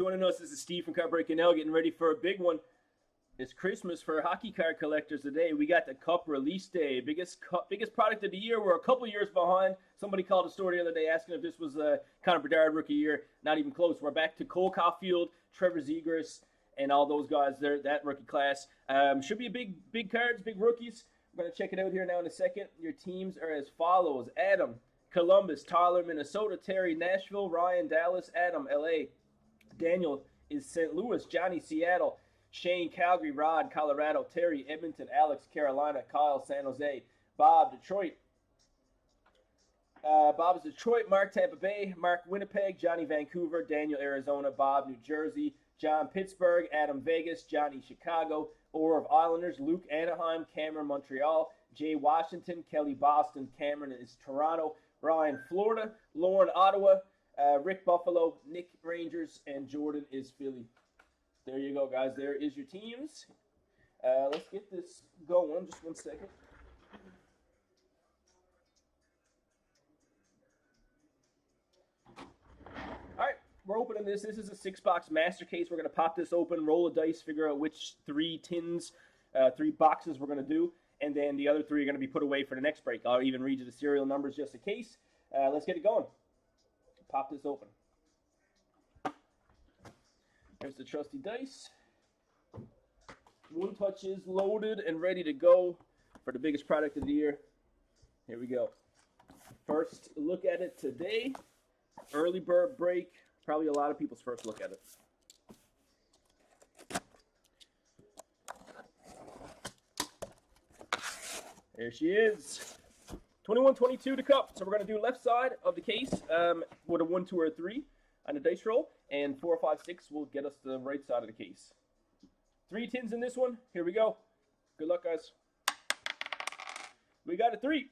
joining us. This is Steve from Card Break NL, getting ready for a big one. It's Christmas for hockey card collectors today. We got the Cup release day, biggest product of the year. We're a couple years behind. Somebody called a story the other day asking if this was a Connor Bedard rookie year. Not even close. We're back to Cole Caulfield, Trevor Zegras, and all those guys there, that rookie class. Should be a big cards, big rookies. We're going to check it out here now in a second. Your teams are as follows. Adam, Columbus, Tyler, Minnesota, Terry, Nashville, Ryan, Dallas, Adam, LA, Daniel is St. Louis, Johnny, Seattle, Shane, Calgary, Rod, Colorado, Terry, Edmonton, Alex, Carolina, Kyle, San Jose, Bob, Detroit. Bob is Detroit, Mark, Tampa Bay, Mark, Winnipeg, Johnny, Vancouver, Daniel, Arizona, Bob, New Jersey, John, Pittsburgh, Adam, Vegas, Johnny, Chicago, Orr of Islanders, Luke, Anaheim, Cameron, Montreal, Jay, Washington, Kelly, Boston, Cameron is Toronto, Ryan, Florida, Lauren, Ottawa, Rick, Buffalo, Nick, Rangers, and Jordan is Philly. There you go, guys. There is your teams. Let's get this going. Just 1 second. All right, we're opening this. This is a 6-box master case. We're going to pop this open, roll a dice, figure out which 3 boxes we're going to do, and then the other 3 are going to be put away for the next break. I'll even read you the serial numbers just in case. Let's get it going. Pop this open. There's the trusty dice. One touch is loaded and ready to go for the biggest product of the year. Here we go. First look at it today. Early bird break. Probably a lot of people's first look at it. There she is. 21-22 to Cup. So we're going to do left side of the case with a 1, 2, or 3 on the dice roll. And 4, 5, 6 will get us to the right side of the case. 3 tins in this one. Here we go. Good luck, guys. We got a 3.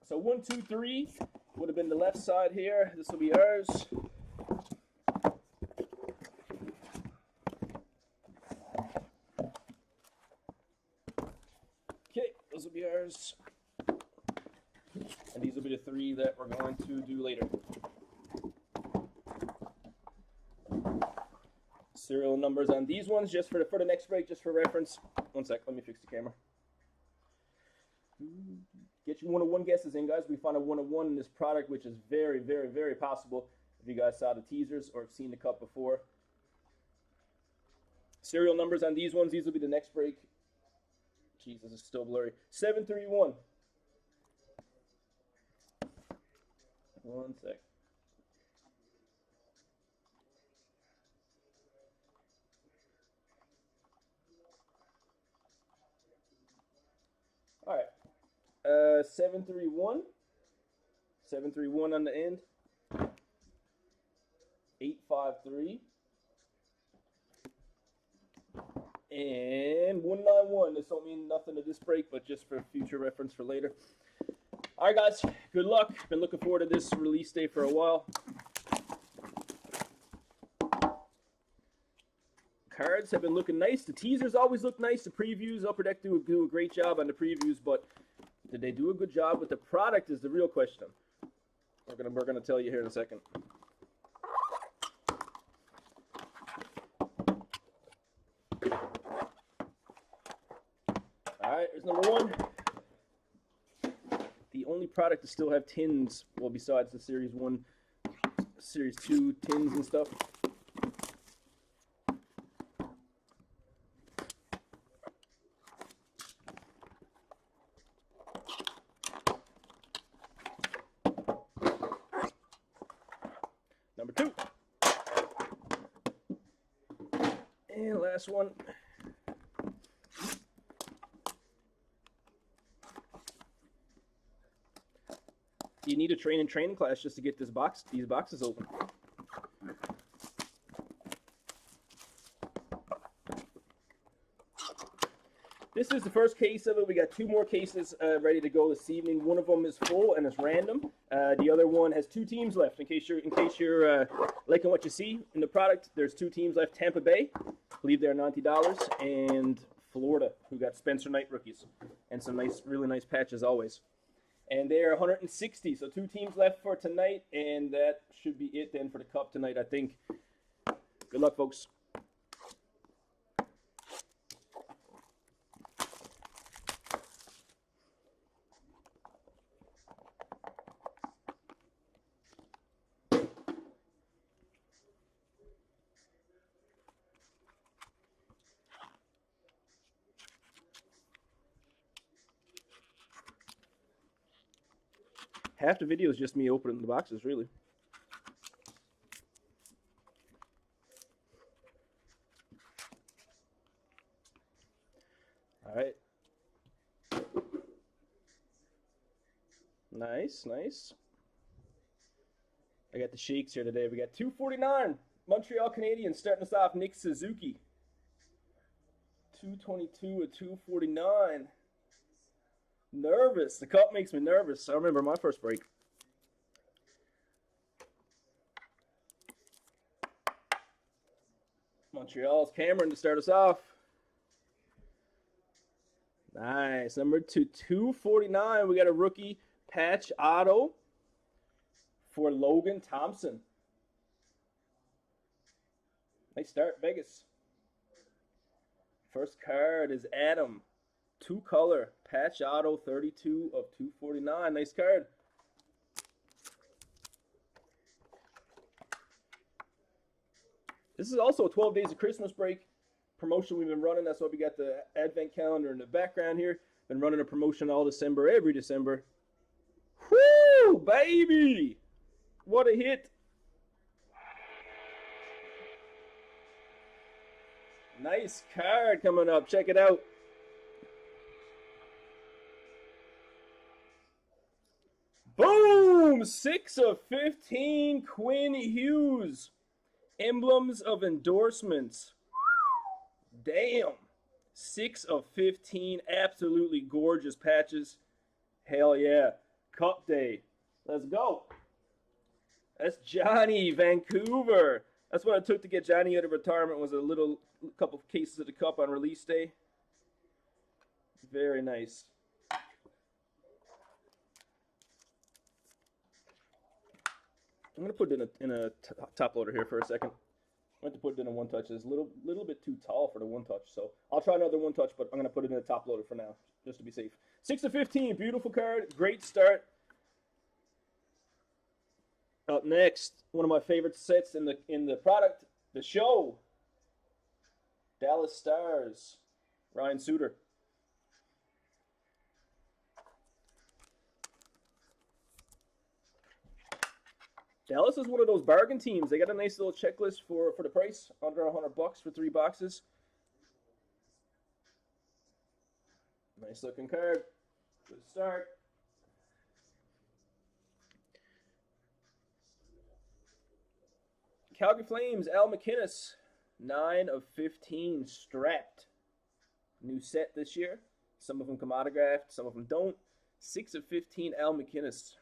So 1, 2, 3 would have been the left side here. This will be ours. Okay, those will be ours. And these will be the 3 that we're going to do later. Serial numbers on these ones, just for the next break, just for reference. 1 sec, let me fix the camera. Get your 1-1 guesses in, guys. We found a 1-1 in this product, which is very, very, very possible if you guys saw the teasers or have seen the cup before. Serial numbers on these ones, these will be the next break. Jesus, it's still blurry. 731. 1 sec. All right. 731. 731 on the end. 853. And 191. This don't mean nothing to this break, but just for future reference for later. All right, guys. Good luck. Been looking forward to this release day for a while. Cards have been looking nice. The teasers always look nice. The previews, Upper Deck do a great job on the previews, but did they do a good job with the product is the real question. We're gonna tell you here in a second. All right, here's number 1. The only product to still have tins, well, besides the Series 1, Series 2 tins and stuff. Number 2. And last one. You need a training class just to get these boxes open. This is the first case of it. We got 2 more cases ready to go this evening. One of them is full and it's random. The other one has 2 teams left. In case you're liking what you see in the product, there's 2 teams left. Tampa Bay, I believe they're $90, and Florida, who got Spencer Knight rookies and some really nice patches always. And they are 160, so 2 teams left for tonight, and that should be it then for the Cup tonight, I think. Good luck, folks. Half the video is just me opening the boxes, really. All right. Nice, nice. I got the shakes here today. We got 249 Montreal Canadiens starting us off. Nick Suzuki. 222 at 249. Nervous. The cup makes me nervous. I remember my first break. Montreal's Cameron to start us off. Nice. Number 249. We got a rookie patch auto for Logan Thompson. Nice start, Vegas. First card is Adam. 2-color patch auto 32 of 249. Nice card. This is also a 12 days of Christmas break promotion we've been running. That's why we got the advent calendar in the background here. Been running a promotion all December, every December. Whoo, baby! What a hit. Nice card coming up. Check it out. Boom! 6 of 15, Quinn Hughes. Emblems of endorsements. Damn. 6 of 15, absolutely gorgeous patches. Hell yeah. Cup day. Let's go. That's Johnny, Vancouver. That's what it took to get Johnny out of retirement, was a couple of cases of the cup on release day. Very nice. I'm going to put it in a top loader here for a second. I went to put it in a one-touch. It's a little bit too tall for the one-touch, so I'll try another one-touch, but I'm going to put it in a top loader for now, just to be safe. 6 of 15, beautiful card, great start. Up next, one of my favorite sets in the product, the show. Dallas Stars, Ryan Suter. Dallas is one of those bargain teams. They got a nice little checklist for the price, under $100 for 3 boxes. Nice looking card. Good start. Calgary Flames, Al MacInnis, 9 of 15 strapped. New set this year. Some of them come autographed, some of them don't. 6 of 15, Al MacInnis.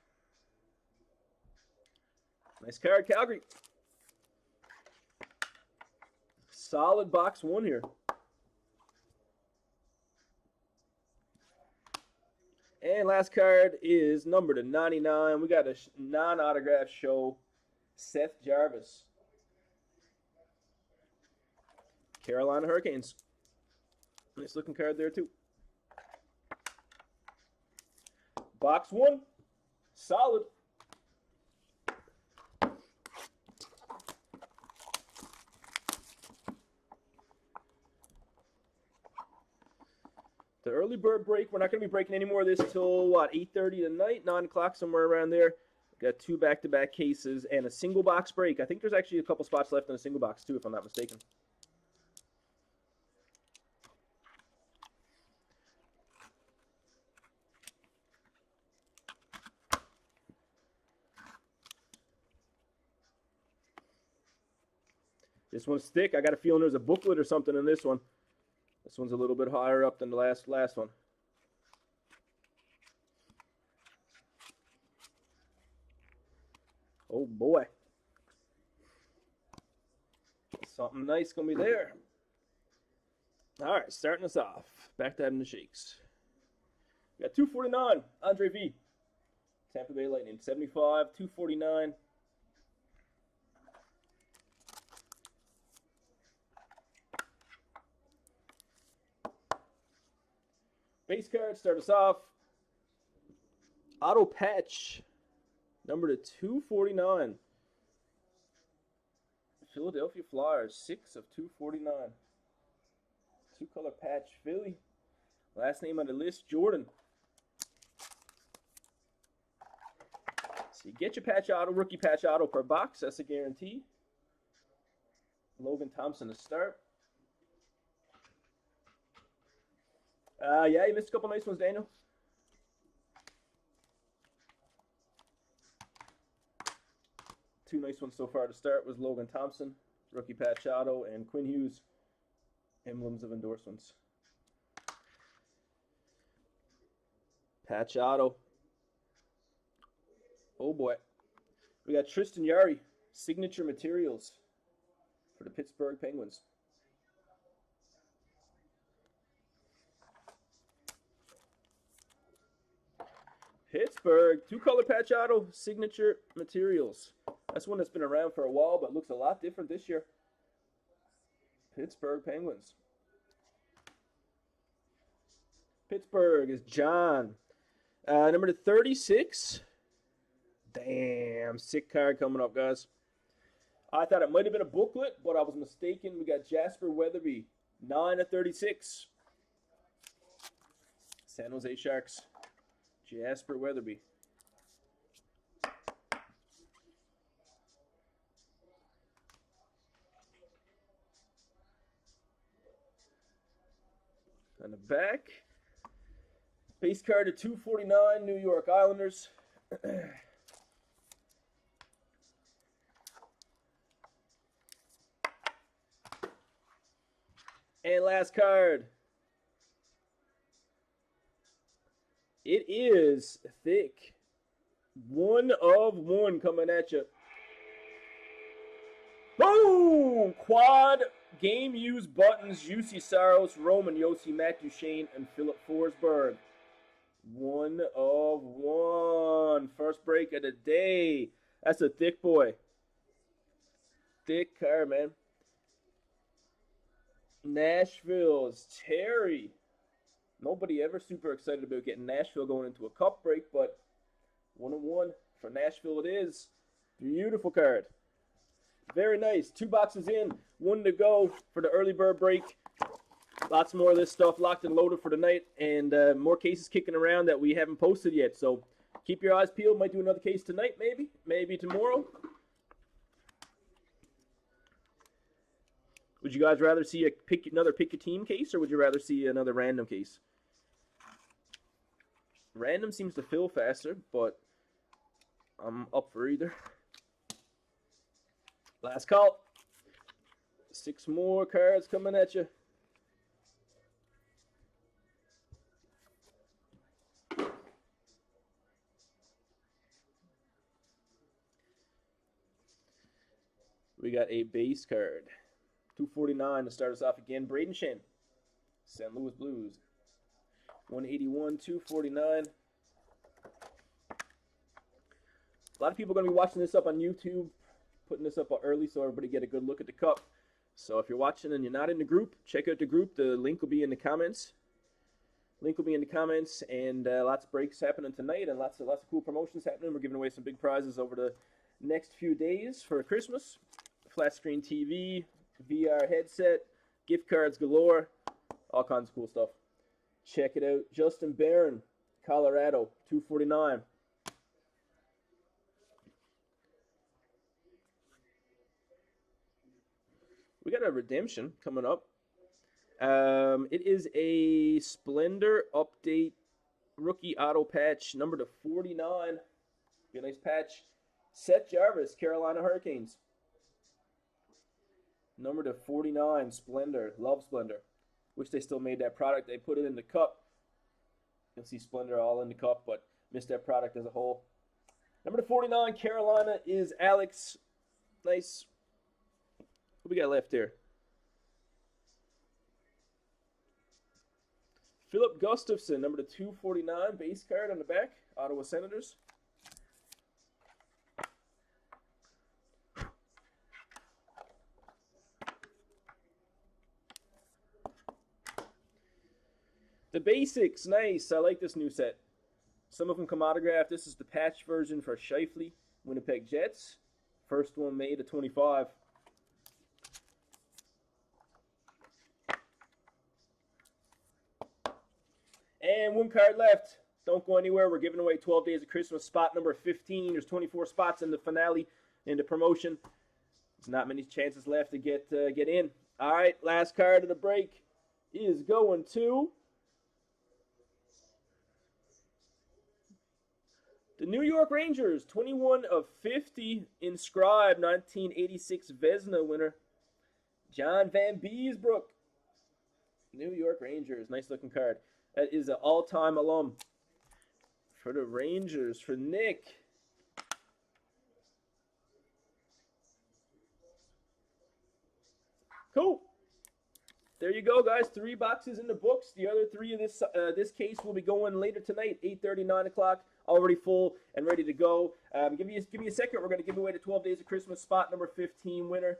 Nice card, Calgary. Solid box 1 here. And last card is numbered to 99. We got a non-autograph show. Seth Jarvis. Carolina Hurricanes. Nice looking card there too. Box 1. Solid. The early bird break, we're not going to be breaking any more of this till, what, 8:30 tonight, 9 o'clock, somewhere around there. Got 2 back-to-back cases and a single box break. I think there's actually a couple spots left in a single box, too, if I'm not mistaken. This one's thick. I got a feeling there's a booklet or something in this one. This one's a little bit higher up than the last one. Oh boy. Something nice gonna be there. All right, starting us off. Back to having the shakes. We got 249, Andre V. Tampa Bay Lightning. 75, 249. Base card, start us off. Auto patch, number to 249. Philadelphia Flyers, 6 of 249. Two-color patch, Philly. Last name on the list, Jordan. So you get your patch auto, rookie patch auto per box. That's a guarantee. Logan Thompson to start. Yeah, you missed a couple nice ones, Daniel. Two nice ones so far to start was Logan Thompson, rookie patch auto, and Quinn Hughes, emblems of endorsements. Patch auto. Oh boy. We got Tristan Jarry, signature materials for the Pittsburgh Penguins. Pittsburgh, two-color patch auto, signature materials. That's one that's been around for a while, but looks a lot different this year. Pittsburgh Penguins. Pittsburgh is John. Number to 36. Damn, sick card coming up, guys. I thought it might have been a booklet, but I was mistaken. We got Jasper Weatherby, 9 of 36. San Jose Sharks. Jasper Weatherby. On the back, base card to 249, New York Islanders. And last card. It is thick. 1 of 1 coming at you. Boom! Quad game used buttons, Juuse Saros, Roman Josi, Matt Duchene, and Philip Forsberg. 1 of 1. First break of the day. That's a thick boy. Thick card, man. Nashville's Terry. Nobody ever super excited about getting Nashville going into a cup break, but 1 of 1 for Nashville it is. Beautiful card. Very nice. 2 boxes in, 1 to go for the early bird break. Lots more of this stuff locked and loaded for tonight, and more cases kicking around that we haven't posted yet. So keep your eyes peeled. Might do another case tonight, maybe tomorrow. Would you guys rather see another pick your team case, or would you rather see another random case? Random seems to fill faster, but I'm up for either. Last call. 6 more cards coming at you. We got a base card. 249 to start us off again. Braden Shen, St. Louis Blues. 181, 249. A lot of people are going to be watching this up on YouTube, putting this up early so everybody get a good look at the cup. So if you're watching and you're not in the group, check out the group. The link will be in the comments. And lots of breaks happening tonight, and lots of cool promotions happening. We're giving away some big prizes over the next few days for Christmas. Flat screen TV, VR headset, gift cards galore, all kinds of cool stuff. Check it out. Justin Barron, Colorado, 249. We got a redemption coming up. It is a Splendor Update rookie auto patch, number to 49. Be a nice patch. Seth Jarvis, Carolina Hurricanes. Number to 49, Splendor. Love Splendor. Wish they still made that product. They put it in the cup. You'll see Splendor all in the cup, but missed that product as a whole. Number to 49, Carolina, is Alex. Nice. What we got left here? Philip Gustafson, number to 249, base card on the back. Ottawa Senators. The Basics, nice. I like this new set. Some of them come autographed. This is the patch version for Scheifele, Winnipeg Jets. First one made of 25. And one card left. Don't go anywhere. We're giving away 12 Days of Christmas, spot number 15. There's 24 spots in the finale, in the promotion. There's not many chances left to get in. All right, last card of the break is going to the New York Rangers. 21 of 50, inscribed, 1986 Vezina winner, John Van Beesbrook. New York Rangers, nice looking card. That is an all-time alum for the Rangers, for Nick. Cool. There you go, guys. 3 boxes in the books. The other 3 of this case will be going later tonight, 8:30, 9 o'clock, already full and ready to go. Give me a second. We're going to give away the 12 Days of Christmas spot number 15 winner,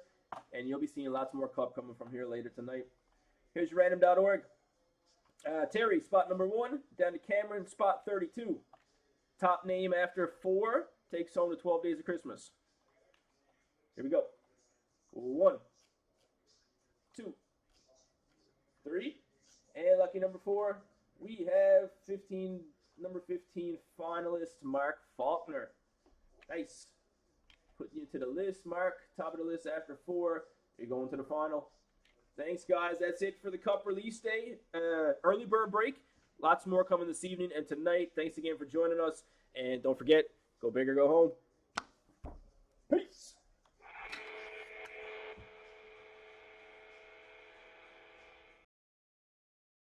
and you'll be seeing lots more Cup coming from here later tonight. Here's your random.org. Terry, spot number 1. Down to Cameron, spot 32. Top name after 4 takes home the 12 Days of Christmas. Here we go. 1, 2, 3, and lucky number 4, we have number 15 finalist, Mark Faulkner. Nice. Putting you to the list, Mark. Top of the list after 4. You're going to the final. Thanks, guys. That's it for the Cup release day. Early bird break. Lots more coming this evening and tonight. Thanks again for joining us. And don't forget, go big or go home.